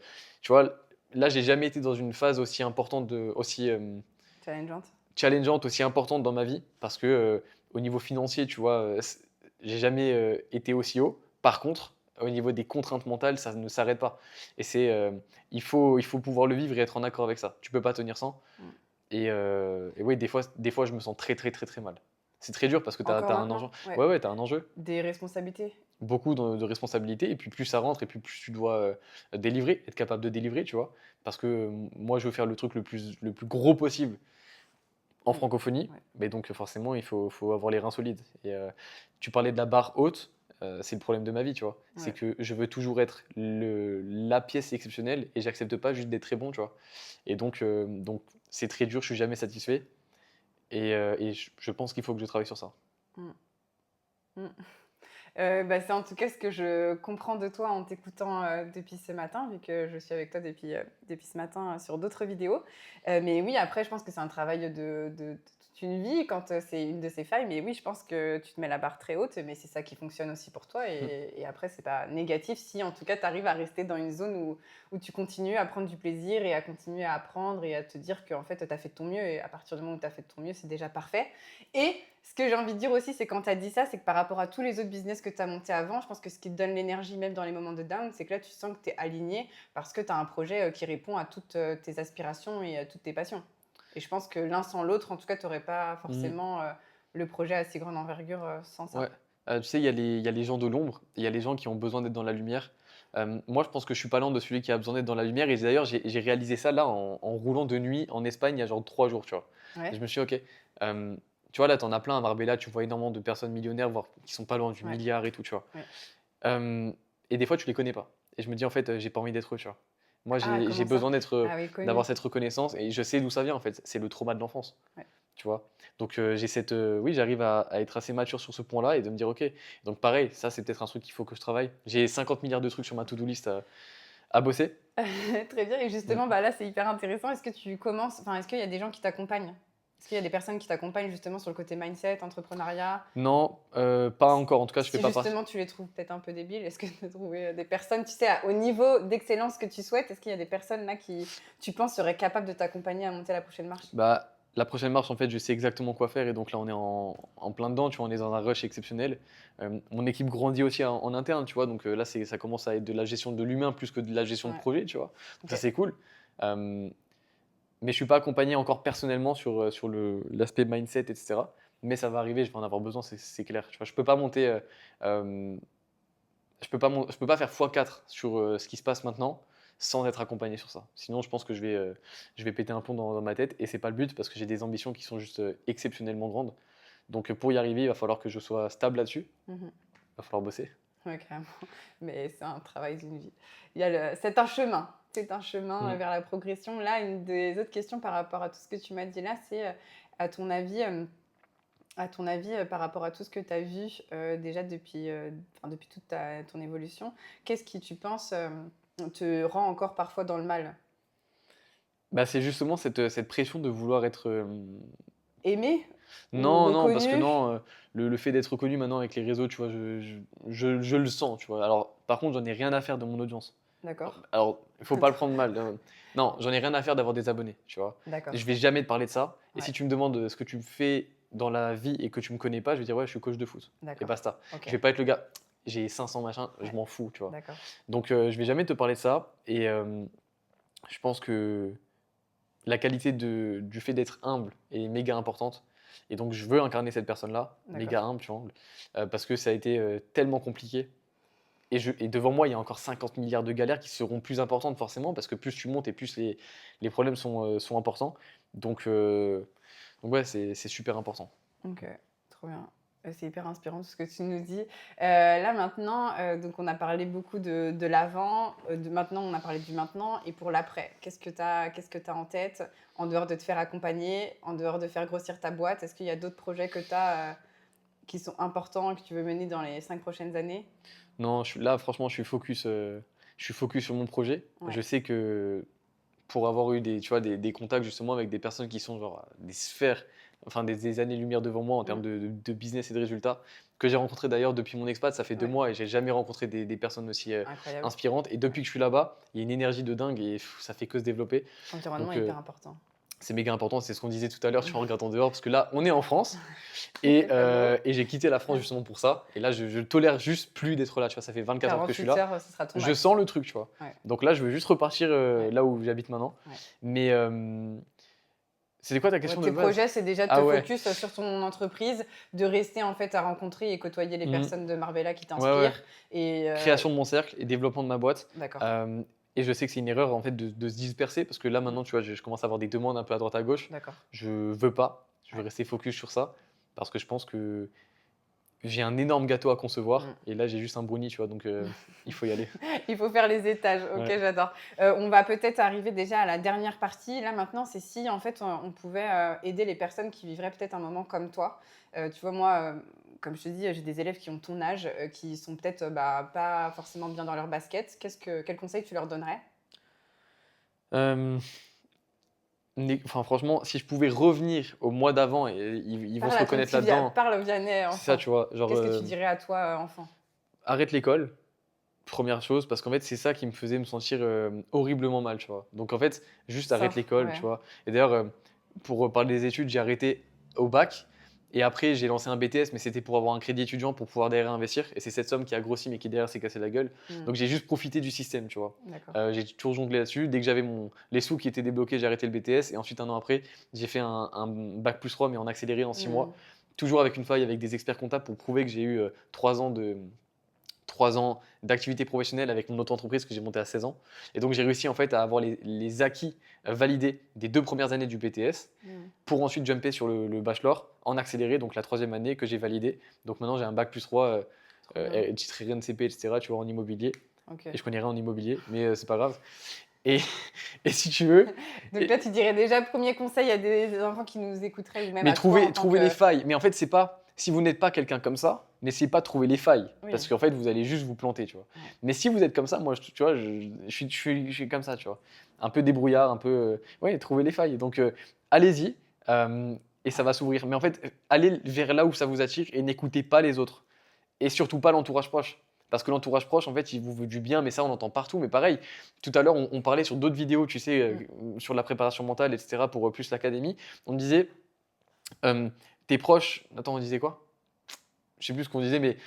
vois, là, j'ai jamais été dans une phase aussi importante, aussi Challengeante. challengeante, aussi importante dans ma vie, parce que au niveau financier, tu vois, j'ai jamais été aussi haut. Par contre, au niveau des contraintes mentales, ça ne s'arrête pas. Et il faut pouvoir le vivre et être en accord avec ça. Tu peux pas tenir sans. Mm. Et oui, des fois, je me sens très, très, très, très mal. C'est très dur parce que tu as Encore un enjeu. maintenant? Ouais. Ouais, ouais, tu as un enjeu, Des responsabilités? beaucoup de responsabilités et puis plus ça rentre et puis plus tu dois, délivrer, être capable de délivrer, tu vois? Parce que, moi, je veux faire le truc le plus gros possible en Mmh. francophonie, Ouais. mais donc forcément, faut avoir les reins solides et tu parlais de la barre haute, c'est le problème de ma vie, tu vois? C'est Ouais. que je veux toujours être la pièce exceptionnelle et j'accepte pas juste d'être très bon, tu vois? Et donc c'est très dur, je suis jamais satisfait et je pense qu'il faut que je travaille sur ça. Mmh. Mmh. Bah, c'est en tout cas ce que je comprends de toi en t'écoutant, depuis ce matin, vu que je suis avec toi depuis ce matin, sur d'autres vidéos. Mais oui, après, je pense que c'est un travail de toute une vie quand, c'est une de ces failles. Mais oui, je pense que tu te mets la barre très haute, mais c'est ça qui fonctionne aussi pour toi Mmh. et après c'est pas négatif si en tout cas tu arrives à rester dans une zone où tu continues à prendre du plaisir et à continuer à apprendre et à te dire qu'en fait, tu as fait de ton mieux et à partir du moment où tu as fait de ton mieux, c'est déjà parfait. Et ce que j'ai envie de dire aussi, c'est quand tu as dit ça, c'est que par rapport à tous les autres business que tu as montés avant, je pense que ce qui te donne l'énergie, même dans les moments de down, c'est que là, tu sens que tu es aligné parce que tu as un projet qui répond à toutes tes aspirations et à toutes tes passions. Et je pense que l'un sans l'autre, en tout cas, tu n'aurais pas Mmh. forcément le projet à si grande envergure sans Ouais. ça. Tu sais, il y a les gens de l'ombre, il y a les gens qui ont besoin d'être dans la lumière. Moi, je pense que je suis pas l'un de celui qui a besoin d'être dans la lumière et d'ailleurs, j'ai réalisé ça là en roulant de nuit en Espagne il y a genre 3 jours, tu vois? Et Ouais, je me suis dit: «OK». Tu vois, là, tu en as plein à Marbella, tu vois énormément de personnes millionnaires, voire qui sont pas loin du ouais, milliard et tout, tu vois? ouais. Hem Et des fois, tu les connais pas et je me dis: «En fait, j'ai pas envie d'être eux», tu vois? Moi, Ah, j'ai comment ça? besoin d'être, Ah oui, d'avoir connu. cette reconnaissance et je sais d'où ça vient, en fait. C'est le trauma de l'enfance. Ouais. Tu vois? Donc j'ai oui, j'arrive à être assez mature sur ce point-là et de me dire: «OK». Donc pareil, ça, c'est peut-être un truc qu'il faut que je travaille. J'ai 50 milliards de trucs sur ma to do list à bosser. Très bien. Et Mmh. justement, bah là, c'est hyper intéressant. Est-ce que tu commences, enfin, est-ce qu'il y a des gens qui t'accompagnent? Est-ce qu'il y a des personnes qui t'accompagnent justement sur le côté mindset, entrepreneuriat? Non, pas encore. En tout cas, je fais Si pas partie. justement tu les trouves peut-être un peu débiles, est-ce que tu as trouvé des personnes, tu sais, au niveau d'excellence que tu souhaites, est-ce qu'il y a des personnes là qui, tu penses, seraient capables de t'accompagner à monter la prochaine marche? Bah, la prochaine marche, en fait, je sais exactement quoi faire et donc là, on est en plein dedans, tu vois? On est dans un rush exceptionnel. Mon équipe grandit aussi en interne, tu vois? Donc là, ça commence à être de la gestion de l'humain plus que de la gestion de Ouais, projet, tu vois? Donc ça, ok. c'est cool. Hem Mais je suis pas accompagné encore personnellement sur l'aspect mindset et cetera. Mais ça va arriver, je vais en avoir besoin, c'est clair. Tu vois? Je peux pas monter, hem, je peux pas faire x4 sur, ce qui se passe maintenant, sans être accompagné sur ça. Sinon, je pense que je vais péter un plomb dans ma tête et c'est pas le but parce que j'ai des ambitions qui sont juste, exceptionnellement grandes. Donc, pour y arriver, il va falloir que je sois stable là-dessus. Mhm. Il va falloir bosser. Ouais, carrément. Mais c'est un travail d'une vie. C'est un chemin. C'est un chemin Mmh. vers la progression. Là, une des autres questions par rapport à tout ce que tu m'as dit là, c'est à ton avis, par rapport à tout ce que tu as vu déjà enfin, depuis toute ton évolution, qu'est-ce qui, tu penses, te rend encore parfois dans le mal? Bah, c'est justement cette pression de vouloir être, Aimé ou non, non, parce que reconnu? non, le fait d'être reconnu maintenant avec les réseaux, tu vois, je le sens, tu vois? Alors, par contre, j'en ai rien à faire de mon audience. D'accord. Alors, il faut pas le prendre mal, non, j'en ai rien à faire d'avoir des abonnés, tu vois? D'accord. Je vais jamais te parler de ça et si Ouais, tu me demandes, ce que tu me fais dans la vie et que tu me connais pas, je vais dire: «Ouais, je suis coach de foot» et d'accord. basta. Ok. Je vais pas être le gars: «J'ai 500 machins», je Ouais, m'en fous, tu vois? d'accord. Donc je vais jamais te parler de ça et je pense que la qualité du fait d'être humble est méga importante et donc je veux incarner cette personne-là, méga D'accord. humble, tu vois? Parce que ça a été, tellement compliqué et devant moi, il y a encore 50 milliards de galères qui seront plus importantes forcément parce que plus tu montes et plus les problèmes sont importants. Donc heu, donc ouais, c'est super important. OK, trop bien. C'est hyper inspirant tout ce que tu nous dis. Là maintenant, donc on a parlé beaucoup de l'avant, de maintenant, on a parlé du maintenant et pour l'après. Qu'est-ce que tu as en tête, en dehors de te faire accompagner, en dehors de faire grossir ta boîte? Est-ce qu'il y a d'autres projets que tu as, qui sont importants et que tu veux mener dans les 5 prochaines années? Non, là franchement, je suis focus sur mon projet. Ouais, Je sais que pour avoir eu tu vois, des contacts justement avec des personnes qui sont genre des sphères, enfin des années-lumière devant moi en termes mmh, de business et de résultats, que j'ai rencontré d'ailleurs depuis mon expat, ça fait 2 ouais, mois et j'ai jamais rencontré des personnes aussi, incroyable. inspirantes et Ouais. depuis que je suis là-bas, il y a une énergie de dingue et ça fait que se développer. L'environnement Donc est hyper important. c'est méga important, c'est ce qu'on disait tout à l'heure, tu vois, en regardant dehors parce que là, on est en France Il fait pas beau. et j'ai quitté la France justement pour ça et là, je tolère juste plus d'être là, tu vois? Ça fait 24 heures que je suis 48 là. heures, ce sera too Je max. sens le truc, tu vois? Ouais, Donc là, je veux juste repartir, ouais, là où j'habite maintenant. ouais. Mais C'était quoi ta Ouais, question de tes base? projets, c'est déjà de Ah te ouais. focus sur ton entreprise, de rester en fait à rencontrer et côtoyer les Mmh. personnes de Marbella qui Ouais, ouais. t'inspirent. Et Création de mon cercle et développement de ma boîte. d'accord. Hem et je sais que c'est une erreur en fait de se disperser parce que là Mm, maintenant, tu vois, je commence à avoir des demandes un peu à droite à gauche. d'accord. Je veux pas, je veux Ouais. rester focus sur ça parce que je pense que j'ai un énorme gâteau à concevoir Mm. et là j'ai juste un brownie, tu vois? Donc il faut y aller. Il faut faire les étages. Ok, Ouais. j'adore. On va peut-être arriver déjà à la dernière partie. Là maintenant, c'est si en fait on pouvait aider les personnes qui vivraient peut-être un moment comme toi. Tu vois, moi, comme je te dis, j'ai des élèves qui ont ton âge, qui sont peut-être bah, pas forcément bien dans leur basket. Quel conseil tu leur donnerais? Hem, né enfin franchement, si je pouvais revenir au mois d'avant et ils vont Parle se à ton reconnaître petit là-dedans, parle au Vianney c'est ça, enfant. tu vois? Genre, Qu'est-ce que tu dirais à toi, enfant? arrête l'école. Première chose, parce qu'en fait, c'est ça qui me faisait me sentir, horriblement mal, tu vois? Donc en fait, juste arrête Ça, l'école, ouais. tu vois? Et d'ailleurs, pour, parler des études, j'ai arrêté au bac et après j'ai lancé un BTS, mais c'était pour avoir un crédit étudiant pour pouvoir derrière investir et c'est cette somme qui a grossi, mais qui derrière s'est cassé la gueule. Hmm, Donc j'ai juste profité du système, tu vois? d'accord. J'ai toujours jonglé là-dessus. Dès que j'avais les sous qui étaient débloqués, j'ai arrêté le BTS et ensuite 1 an après, j'ai fait un bac+3 mais en accéléré en 6 Hmm, mois. Toujours avec une faille, avec des experts comptables pour prouver que j'ai eu, 3 ans de 3 ans d'activité professionnelle avec mon auto-entreprise que j'ai montée à 16 ans. Et donc, j'ai réussi en fait à avoir les acquis validés des 2 premières années du BTS hmm. pour ensuite jumper sur le bachelor en accéléré, donc la troisième année que j'ai validée. Donc maintenant, j'ai un bac+3 Trop bien. titré RNCP, etc., tu vois, en immobilier. Ok. Et je connais rien en immobilier, mais c'est pas grave. Et, et si tu veux, Donc et- là, tu dirais déjà, premier conseil à des enfants qui nous écouteraient ou même mais à toi en tant trouver les que. failles. Mais en fait, c'est pas. Si vous n'êtes pas quelqu'un comme ça, n'essayez pas de trouver les failles. Oui. Parce qu'en fait, vous allez juste vous planter, tu vois. Ouais. Mais si vous êtes comme ça, moi, tu vois, je suis comme ça, tu vois. Un peu débrouillard, un peu. Ouais, trouver les failles. Donc, allez-y. Et ça va s'ouvrir. Mais en fait, allez vers là où ça vous attire et n'écoutez pas les autres. Et surtout pas l'entourage proche. Parce que l'entourage proche, en fait, il vous veut du bien, mais ça, on entend partout. Mais pareil, tout à l'heure, on parlait sur d'autres vidéos, tu sais, Mm. sur la préparation mentale, etc., pour plus l'académie. On disait, tes proches. Attends, on disait quoi? Je sais plus ce qu'on disait, mais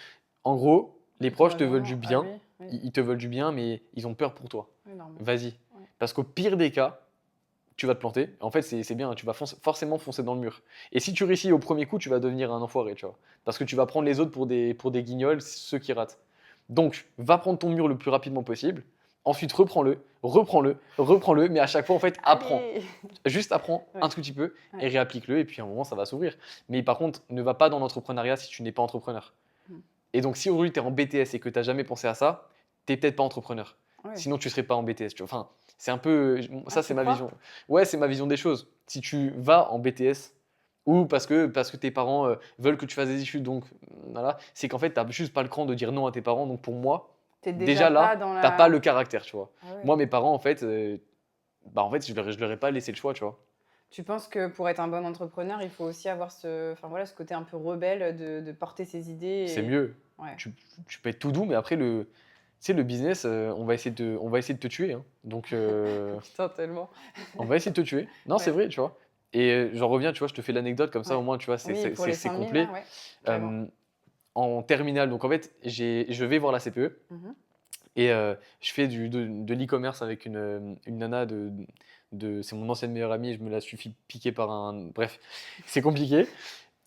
en gros, les Ton proches te veulent du environnement. Ah bien. oui, oui, Ils te veulent du bien, mais ils ont peur pour toi. oui, normal. Vas-y. Ouais. Parce qu'au pire des cas, tu vas te planter. En fait, c'est bien, tu vas forcément foncer dans le mur. Et si tu réussis au premier coup, tu vas devenir un enfoiré, tu vois. Parce que tu vas prendre les autres pour des guignols, ceux qui ratent. Donc, va prendre ton mur le plus rapidement possible. Ensuite, reprends-le, reprends-le, reprends-le, mais à chaque fois, en fait, apprends. Allez. Juste apprends un Ouais, tout petit peu et ouais. réapplique-le, et puis à un moment, ça va s'ouvrir. Mais par contre, ne va pas dans l'entrepreneuriat si tu n'es pas entrepreneur. Mm. Et donc, si aujourd'hui tu es en BTS et que tu n'as jamais pensé à ça, tu n'es peut-être pas entrepreneur. Ouais. Sinon, tu ne serais pas en BTS. Tu vois. Enfin, c'est un peu. Ah, Ça, tu c'est ma crois? vision. Ouais, c'est ma vision des choses. Si tu vas en BTS, ou parce que tes parents veulent que tu fasses des études, donc voilà, c'est qu'en fait, tu n'as juste pas le cran de dire non à tes parents. Donc pour moi, T'es déjà déjà pas là, dans tu n'as pas la. le caractère, tu vois. Ah ouais. Moi, mes parents, en fait, en fait je leur ai pas laissé le choix, tu vois. Tu penses que pour être un bon entrepreneur, il faut aussi avoir enfin, voilà, ce côté un peu rebelle de porter ses idées C'est et. mieux. Ouais. Tu, tu peux être tout doux, mais après, tu sais, le business, on va essayer de te tuer, hein. Donc, Putain, tellement. on va essayer de te tuer. Non, c'est Ouais. vrai, tu vois. Et j'en reviens, tu vois, je te fais l'anecdote, comme ça, au Ouais. moins, tu vois, Oui, pour les c'est 5000 là, complet. ouais. Carrément. Euh, En terminale, donc en fait, je vais voir la CPE Mhm. et je fais de l'e-commerce avec une nana c'est mon ancienne meilleure amie, je me la suis fait piquer par un. Bref, c'est compliqué.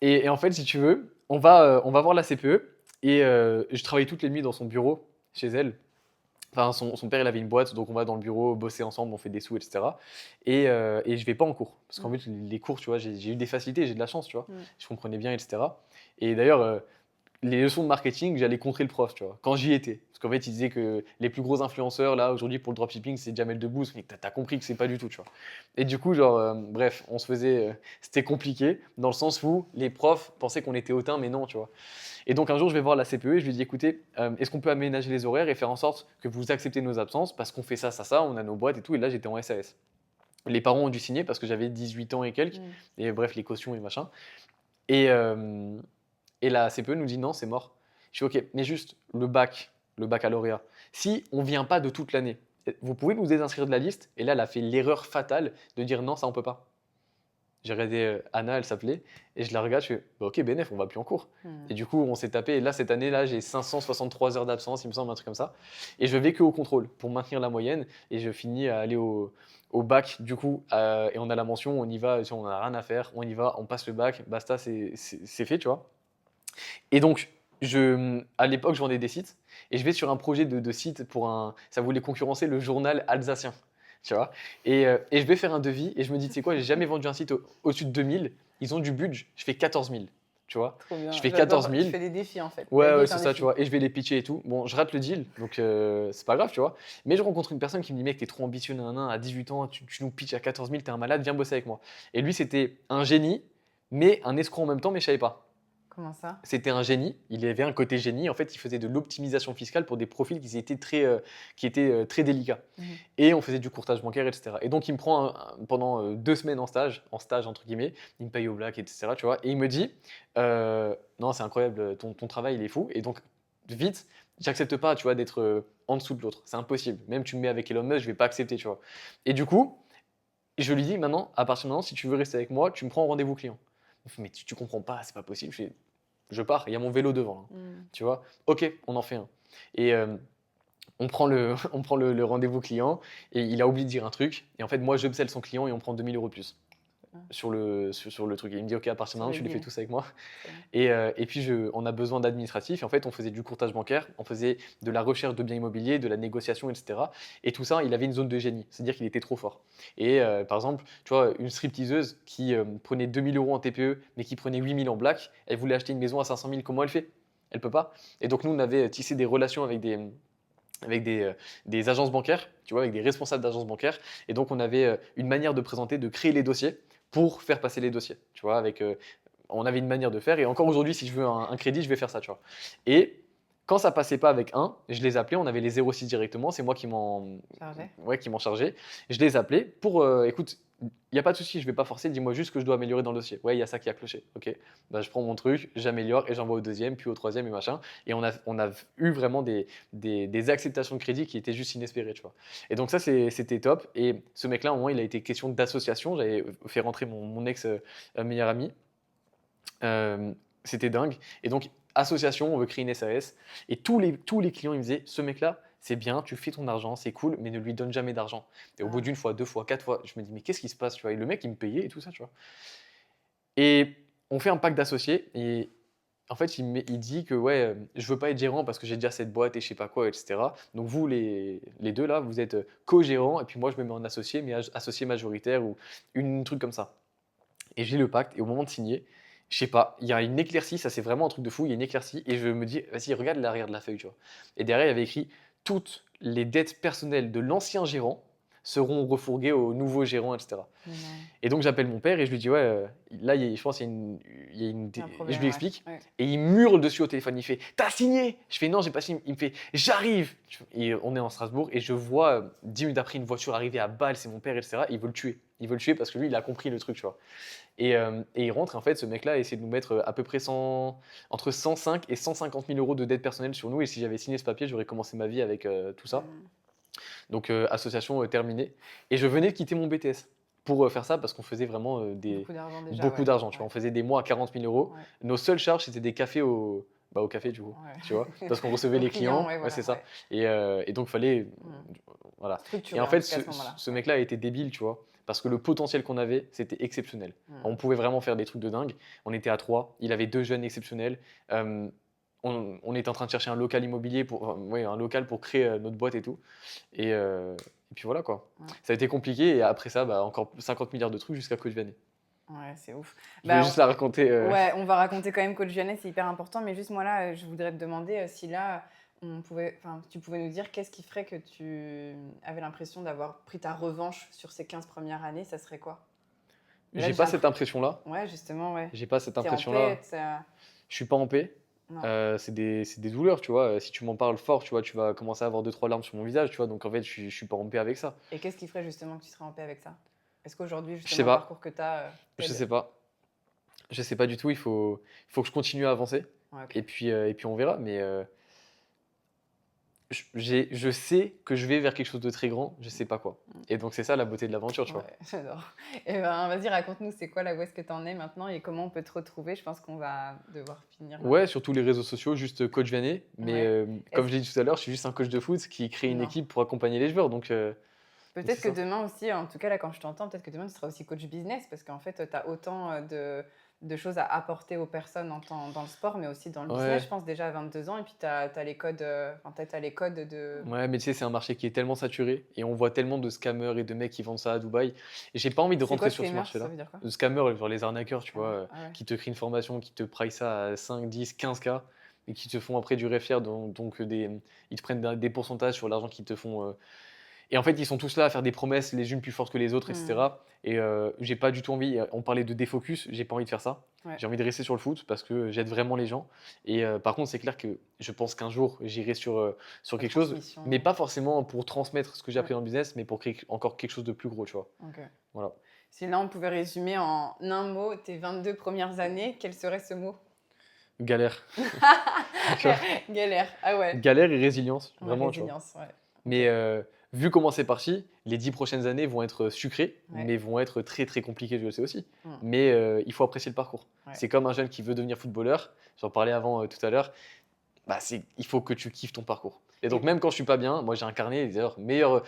Et en fait, si tu veux, on va voir la CPE et je travaillais toutes les nuits dans son bureau chez elle. Enfin, son père, il avait une boîte, donc on va dans le bureau, bosser ensemble, on fait des sous, etc. Et je vais pas en cours. Parce qu'en Mm. fait, les cours, tu vois, j'ai eu des facilités, j'ai de la chance, tu vois. Mm. Je comprenais bien, etc. Et d'ailleurs, les leçons de marketing, j'allais contrer le prof, tu vois, quand j'y étais. Parce qu'en fait, il disait que les plus gros influenceurs, là, aujourd'hui, pour le dropshipping, c'est Jamel Debbouze. Mais t'as compris que c'est pas du tout, tu vois. Et du coup, genre, bref, on se faisait. C'était compliqué, dans le sens où les profs pensaient qu'on était hautain, mais non, tu vois. Et donc, un jour, je vais voir la CPE et je lui dis, écoutez, est-ce qu'on peut aménager les horaires et faire en sorte que vous acceptez nos absences parce qu'on fait ça, ça, ça, on a nos boîtes et tout. Et là, j'étais en SAS. Les parents ont dû signer parce que j'avais 18 ans et quelques. Mm. Et bref, les cautions et machin. Et, la CPE nous dit non, c'est mort. Je dis ok, mais juste le baccalauréat. Si on vient pas de toute l'année, vous pouvez nous désinscrire de la liste. Et là, elle a fait l'erreur fatale de dire non, ça on peut pas. J'ai regardé Anna, elle s'appelait, et je la regarde, je fais bah, ok, bénef, on va plus en cours. Et Hmm. du coup, on s'est tapé, et là, cette année, là, j'ai 563 heures d'absence, il me semble, un truc comme ça. Et je vais que au contrôle pour maintenir la moyenne, et je finis à aller au bac, du coup, et on a la mention, on y va, on n'a rien à faire, on y va, on passe le bac, basta, c'est fait, tu vois. Et donc, à l'époque, je vendais des sites et je vais sur un projet de site pour un. Ça voulait concurrencer le journal alsacien, tu vois. Et je vais faire un devis et je me dis, tu sais quoi, j'ai jamais vendu un site au-dessus de 2000. Ils ont du budget, je fais 14 000, tu vois. Trop Je bien. fais 14 J'adore. Tu 000. fais des défis en fait. Ta Ouais, vie ouais, est c'est un ça, tu défi. vois. Et je vais les pitcher et tout. Bon, je rate le deal, donc c'est pas grave, tu vois. Mais je rencontre une personne qui me dit, mec, t'es trop ambitieux, nanana, à 18 ans, tu nous pitches à 14 000, t'es un malade, viens bosser avec moi. Et lui, c'était un génie, mais un escroc en même temps, mais je savais pas. Comment ça? C'était un génie, il avait un côté génie. En fait, il faisait de l'optimisation fiscale pour des profils qui étaient très délicats. Mhm. Et on faisait du courtage bancaire, etc. Et donc, il me prend pendant 2 semaines en stage entre guillemets, il me paye au black, etc. Tu vois, et il me dit non, c'est incroyable, ton travail, il est fou. Et donc, vite, j'accepte pas, tu vois, d'être en dessous de l'autre. C'est impossible. Même tu me mets avec Elon Musk, je vais pas accepter, tu vois. Et du coup, je lui dis maintenant, à partir de maintenant, si tu veux rester avec moi, tu me prends en rendez-vous client. Il me fait, mais tu comprends pas, c'est pas possible. Je pars, il y a mon vélo devant, hein, Hmm. tu vois. Ok, on en fait un. Et on prend le rendez-vous client et il a oublié de dire un truc. Et en fait, moi, j'obsède son client et on prend 2000 € de plus Ah, sur le truc. Et il me dit, ok, à partir de sur maintenant, le tu les fais deal. tous avec moi. Trop bien. Et puis, on a besoin d'administratif. Et en fait, on faisait du courtage bancaire, on faisait de la recherche de biens immobiliers, de la négociation, etc. Et tout ça, il avait une zone de génie. C'est-à-dire qu'il était trop fort. Et par exemple, tu vois, une stripteaseuse qui prenait 2000 € en TPE, mais qui prenait 8000 en black, elle voulait acheter une maison à 500 000. Comment elle fait? Elle peut pas. Et donc, nous, on avait tissé des relations avec des agences bancaires, tu vois, avec des responsables d'agences bancaires. Et donc, on avait une manière de présenter, de créer les dossiers pour faire passer les dossiers. Tu vois, on avait une manière de faire. Et encore aujourd'hui, si je veux un crédit, je vais faire ça, tu vois. Et quand ça passait pas avec un, je les appelais, on avait les 06 directement, c'est moi Chargé. ouais, qui m'en chargeais. Je les appelais pour, écoute, il n'y a pas de souci, je vais pas forcer, dis-moi juste ce que je dois améliorer dans le dossier. Ouais, il y a ça qui a cloché. Ok, bah, je prends mon truc, j'améliore et j'envoie au deuxième, puis au troisième et machin. Et on a eu vraiment des acceptations de crédit qui étaient juste inespérées, tu vois. Et donc ça, c'était top. Et ce mec-là, au moment, il a été question d'association. J'avais fait rentrer mon ex meilleur ami. Euh, C'était dingue. Et donc, association, on veut créer une SAS. Et tous les clients, ils me disaient, ce mec-là, c'est bien, tu fais ton argent, c'est cool, mais ne lui donne jamais d'argent. Et au bout Ah. d'une fois, 2 fois, 4 fois, je me dis, mais qu'est-ce qui se passe, tu vois? Et le mec, il me payait et tout ça, tu vois. Et on fait un pacte d'associés. Et en fait, il dit que ouais, je veux pas être gérant parce que j'ai déjà cette boîte et je sais pas quoi, etc. Donc vous, les deux là, vous êtes co-gérants. Et puis moi, je me mets en associé, mais associé majoritaire ou une truc comme ça. Et j'ai le pacte, et au moment de signer, je sais pas, il y a une éclaircie, ça c'est vraiment un truc de fou, il y a une éclaircie, et je me dis, vas-y, regarde l'arrière de la feuille, tu vois. Et derrière, il y avait écrit, toutes les dettes personnelles de l'ancien gérant seront refourguées au nouveau gérant, etc. Mais non. Et donc j'appelle mon père et je lui dis, ouais, là, je pense qu'il y a une, Il y a un et je lui problème, ouais. explique, Ouais. et il murle dessus au téléphone, il fait, t'as signé? Je fais, non, j'ai pas signé. Il me fait, j'arrive. Et on est en Strasbourg, et je vois 10 minutes après une voiture arriver à Bâle, c'est mon père, etc. Il veut le tuer. Il veut le tuer parce que lui, il a compris le truc, tu vois. Et il rentre, et en fait, ce mec-là essaie de nous mettre à peu près entre 105 et 150 000 € de dette personnelle sur nous. Et si j'avais signé ce papier, j'aurais commencé ma vie avec tout ça. Hmm. Donc, association terminée. Et je venais de quitter mon BTS pour faire ça parce qu'on faisait vraiment Beaucoup d'argent déjà, beaucoup ouais. d'argent. Tu vois, Ouais. on faisait des mois à 40 000 euros. Ouais. Nos seules charges, c'était des cafés au café, du coup. Tu vois, Ouais. parce qu'on recevait Aux les clients, clients. ouais, Ouais, voilà. c'est ça. Ouais. Et donc, fallait. Hmm. Voilà. Et Structuré en en fait, tout cas à ce moment-là. ce Ouais. mec-là était débile, tu vois, parce que le potentiel qu'on avait, c'était exceptionnel. On Hmm. pouvait vraiment faire des trucs de dingue. On était à trois, il avait 2 jeunes exceptionnels. Euh, on était en train de chercher un local immobilier ouais, un local pour créer notre boîte et tout. Et puis voilà quoi. Ouais. Ça a été compliqué et après ça, bah, encore 50 milliards de trucs jusqu'à Coach Vianney. Ouais, c'est ouf. Je voulais Bah, juste la raconter. ouais, on va raconter quand même Coach Vianney, c'est hyper important. Mais juste moi là, je voudrais te demander si là, tu pouvais nous dire qu'est-ce qui ferait que tu avais l'impression d'avoir pris ta revanche sur ces 15 premières années, ça serait quoi? Là, J'ai pas cette impression-là. Ouais, justement, ouais. J'ai pas cette T'es en paix, impression-là. Je suis pas en paix. Non. C'est des douleurs, tu vois. Si tu m'en parles fort, tu vois, tu vas commencer à avoir 2, 3 larmes sur mon visage, tu vois. Donc en fait, je suis pas en paix avec ça. Et qu'est-ce qui ferait justement que tu serais en paix avec ça? Est-ce qu'aujourd'hui, Je sais justement, le pas. parcours que tu as Je t'aide? sais pas. Je sais pas du tout. Il faut que je continue à avancer. Ouais, ok. Et puis on verra. Mais je sais que je vais vers quelque chose de très grand, je sais pas quoi. Mm. Et donc c'est ça la beauté de l'aventure, tu vois. Ouais, j'adore. Et ben, vas-y, raconte-nous, c'est quoi là, où est-ce que tu en es maintenant et comment on peut te retrouver? Je pense qu'on va devoir finir là. Ouais, sur tous les réseaux sociaux, juste coach Vianney. Mais Ouais. comme Est-ce je l'ai dit tout à l'heure, je suis juste un coach de foot qui crée une Non. équipe pour accompagner les joueurs. Donc Peut-être c'est que ça. demain aussi, en tout cas là quand je t'entends, peut-être que demain tu seras aussi coach business parce qu'en fait tu as autant de choses à apporter aux personnes dans le sport mais aussi dans le business, je Ouais, pense déjà à 22 ans et puis tu as les codes, enfin, t'as les codes de... ouais, mais tu sais, c'est un marché qui est tellement saturé et on voit tellement de scammers et de mecs qui vendent ça à Dubaï. Et j'ai pas envie de C'est quoi rentrer sur ce scammer? Ça marché-là. veut dire quoi? De scammers, genre les arnaqueurs, tu vois, Scammer. Ah ouais. qui te créent une formation, qui te price ça à 5, 10, 15K et qui te font après du réfère. Ils te prennent des pourcentages sur l'argent qu'ils te font. Et en fait, ils sont tous là à faire des promesses, les unes plus fortes que les autres, Hmm. etc. Et j'ai pas du tout envie. On parlait de défocus, j'ai pas envie de faire ça. Ouais. J'ai envie de rester sur le foot parce que j'aide vraiment les gens. Et par contre, c'est clair que je pense qu'un jour, j'irai sur La quelque chose, transmission. mais pas forcément pour transmettre ce que j'ai Ouais. appris dans le business, mais pour créer encore quelque chose de plus gros, tu vois. Ok. Voilà. Si là on pouvait résumer en un mot tes 22 premières années, quel serait ce mot? Galère. Tu vois. Galère. Ah ouais. Galère et résilience, Ouais, vraiment, tu vois. résilience, ouais. Ok. Mais vu comment c'est parti, les 10 prochaines années vont être sucrées, Ouais. mais vont être très très compliquées, je le sais aussi. Hmm. Mais il faut apprécier le parcours. Ouais. C'est comme un jeune qui veut devenir footballeur, j'en parlais avant tout à l'heure, bah, il faut que tu kiffes ton parcours. Et donc Et- même quand je suis pas bien, moi j'ai un carnet, d'ailleurs, meilleur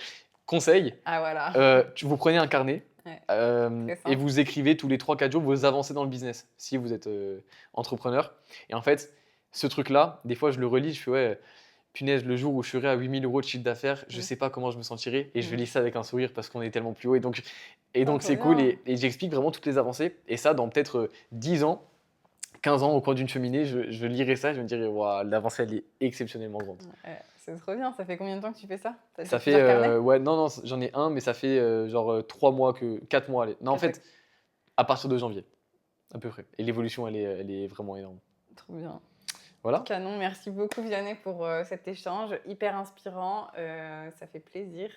conseil, Ah voilà. vous prenez un carnet Ouais. Très et simple. vous écrivez tous les 3-4 jours vos avancées dans le business, si vous êtes entrepreneur. Et en fait, ce truc-là, des fois je le relis, je fais ouais, punaise, le jour où je serai à 8 000 € de chiffre d'affaires, je Mm. sais pas comment je me sentirai et je Mm. lis ça avec un sourire parce qu'on est tellement plus haut. Et Ah, donc trop c'est cool bien. et j'explique vraiment toutes les avancées. Et ça, dans peut-être 10 ans, 15 ans au coin d'une cheminée, je lirai ça et je me dirai, waouh, l'avancée, elle est exceptionnellement grande. Ouais, c'est trop bien. Ça fait combien de temps que tu fais ça? T'as Ça fait, plusieurs carnets? ouais, non, non, j'en ai un, mais ça fait genre 3 mois, 4 mois. Allez. Non, en Que t'as- fait, à partir de janvier, à peu près. Et l'évolution, elle est vraiment énorme. Trop bien. Voilà, Canon, merci beaucoup Vianney pour cet échange hyper inspirant. Ça fait plaisir.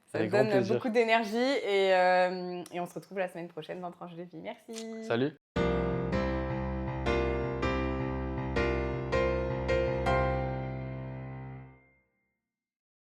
Ça avec grand donne beaucoup plaisir. d'énergie et on se retrouve la semaine prochaine dans Tranche de vie. Merci. Salut.